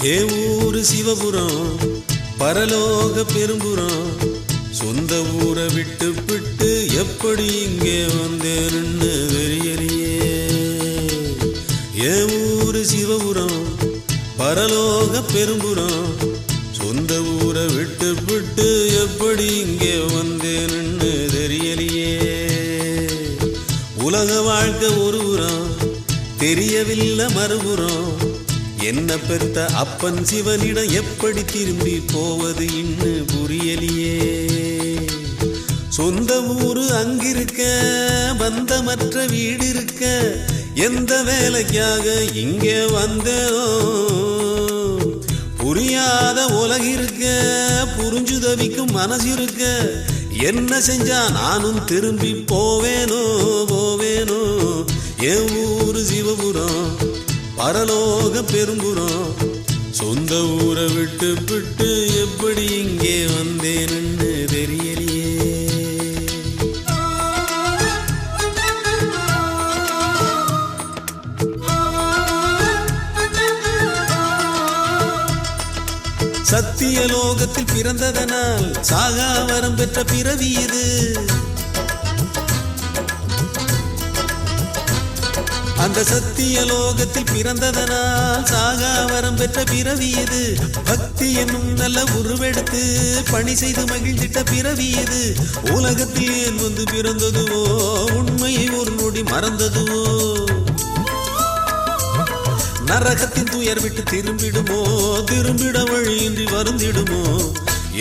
ஏ ஊரு சிவபுரம் பரலோக பெரும்புறம் சொந்த ஊரை விட்டு விட்டு எப்படி இங்கே வந்தேன்னு தெரியலையே. ஏ ஊரு சிவபுரம் பரலோக பெரும்புறம் சொந்த ஊரை விட்டு விட்டு எப்படி இங்கே வந்தேன்னு தெரியலையே. உலக வாழ்க்கை ஒரு புறம் தெரியவில்லை மறுபுறம் என்ன பெற்ற அப்பன் சிவனிடம் எப்படி திரும்பி போவது இன்னும் புரியலையே. சொந்த ஊரு அங்கிருக்க பந்தமற்ற வீடு இருக்க எந்த வேலைக்காக இங்கே வந்தேனோ புரியாத உலகிருக்க புரிஞ்சு தவிக்கும் மனசு இருக்க என்ன செஞ்சா நானும் திரும்பி போவேனோ. என் ஊரு சிவபுரம் பரலோக பெரும்புறம் சொந்த ஊரை விட்டு விட்டு எப்படி இங்கே வந்தேன்னு தெரியலையே. சத்தியலோகத்தில் பிறந்ததனால் சாகா வரம் பெற்ற பிறவி இது. அந்த சத்தியலோகத்தில் பிறந்ததனால் சாகா வரம் பெற்ற பிறவி இது. பக்தி என்னும் நல்ல உருவெடுத்து பணி செய்து மகிழ்ந்திட்ட பிறவி இது. உலகத்தில் ஏன் வந்து பிறந்ததுவோ உண்மையை ஒரு நொடி மறந்ததுவோ நரகத்தின் துயர் விட்டு திரும்பிடுமோ திரும்பிட வழியின்றி வருந்திடுமோ.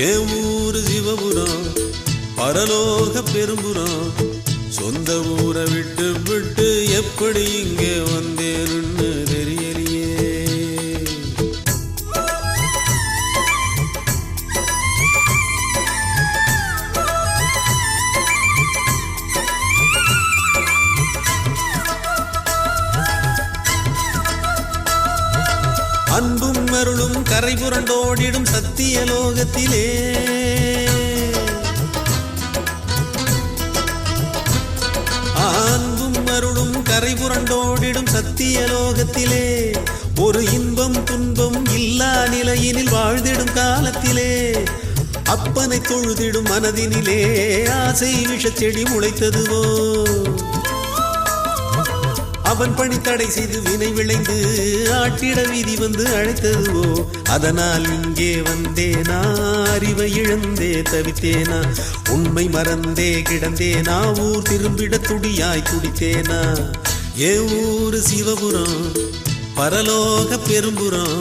என் ஊரு சிவபுரம் பரலோக பெரும்புறம் சொந்த ஊரை விட்டு விட்டு எப்படி இங்கே வந்தேன்னு தெரியலையே. அன்பும் அருளும் கரை புரண்டோடிடும் சத்தியலோகத்திலே அன்பும் அருளும் கரை புரண்டோடிடும் சத்தியலோகத்திலே ஒரு இன்பம் துன்பம் இல்லா நிலையினில் வாழ்ந்திடும் காலத்திலே அப்பனை தொழுதிடும் மனதினிலே ஆசை விஷச்செடி முளைத்ததுவோ அவன் பணி தடை செய்து வினை விளைந்து ஆட்டிட வீதி வந்து அழைத்ததுவோ. அதனால் இங்கே வந்தேனா அறிவை இழந்தே தவித்தேனா உண்மை மறந்தே கிடந்தேனா ஊர் திரும்பிட துடியாய் துடித்தேனா. ஏ ஊரு சிவபுரம் பரலோக பெரும்புறம்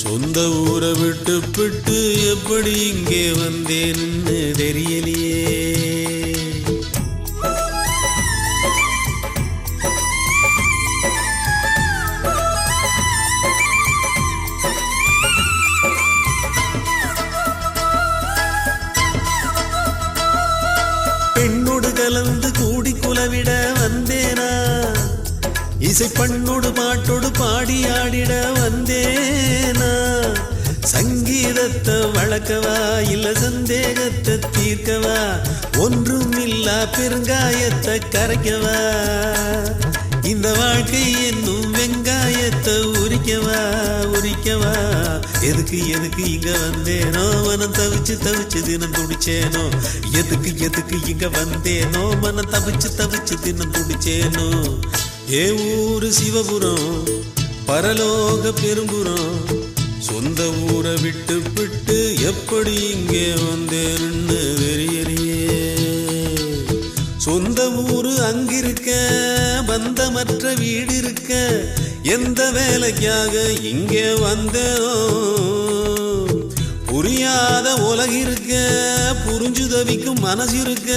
சொந்த ஊரை விட்டு விட்டு எப்படி இங்கே வந்தேன்னு தெரியலையே. பெண்ணோடு கலந்து கூடி குலவிட வந்தேனா இசை பண்ணோடு பாட்டோடு பாடி ஆடிட வந்தேனா. சங்கீதத்தை வளர்க்கவா இல்ல சந்தேகத்தை தீர்க்கவா ஒன்றும் இல்லா பெருங்காயத்தை கரைக்கவா இந்த வாழ்க்கை என்னும் வெங்காயத்தை உரிக்கவா எதுக்கு இங்க வந்தேனோ மனம் தவிச்சு தினம் துடிச்சேனோ. எதுக்கு இங்க வந்தேனோ மனம் தவிச்சு தினம் துடிச்சேனோ. ஏ ஊரு சிவபுரம் பரலோக பெரும்புறம் சொந்த ஊரை விட்டு விட்டு எப்படி இங்கே வந்தேன்னு தெரியலையே. சொந்த ஊரு அங்கிருக்க பந்தமற்ற வீடு இருக்க எந்த வேலைக்காக இங்கே வந்தேனோ புரியாத உலகிருக்க புரிஞ்சு தவிக்கும் மனசு இருக்க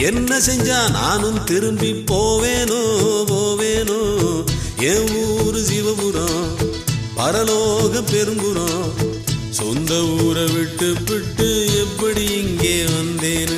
என்ன செஞ்சா நானும் திரும்பி போவேனோ. என் ஊரு சிவபுரம் பரலோக பெரும்புறம் சொந்த ஊரை விட்டு விட்டு எப்படி இங்கே வந்தேன்